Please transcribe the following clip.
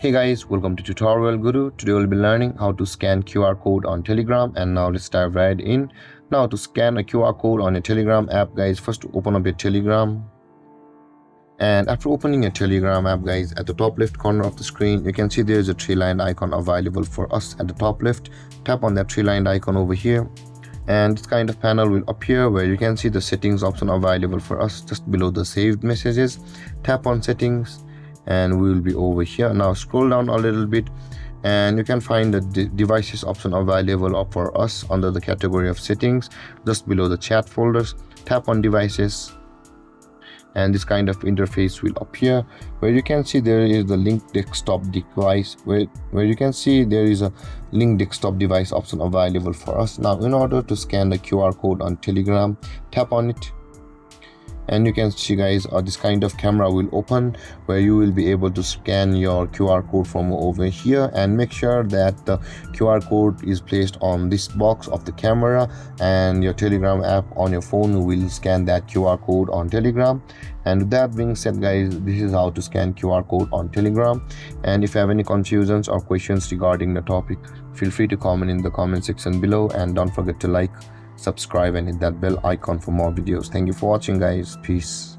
Hey guys, welcome to Tutorial Guru. Today we'll be learning how to scan QR code on Telegram, and now let's dive right in. Now to scan a QR code on a Telegram app, guys, first open up your Telegram. And after opening a Telegram app, guys, at the top left corner of the screen, you can see there's a three-lined icon available for us at the top left. Tap on that three-lined icon over here, and this kind of panel will appear where you can see the settings option available for us just below the saved messages. Tap on settings and we will be over here. Now scroll down a little bit and you can find the devices option available for us under the category of settings just below the chat folders. Tap on devices and this kind of interface will appear where you can see there is the link desktop device where you can see there is a link desktop device option available for us. Now in order to scan the QR code on Telegram, tap on it and you can see, guys, this kind of camera will open where you will be able to scan your QR code from over here, and make sure that the QR code is placed on this box of the camera, and your Telegram app on your phone will scan that QR code on Telegram. And with that being said, guys, this is how to scan QR code on Telegram. And if you have any confusions or questions regarding the topic, feel free to comment in the comment section below, and don't forget to like, subscribe and hit that bell icon for more videos. Thank you for watching, guys. Peace.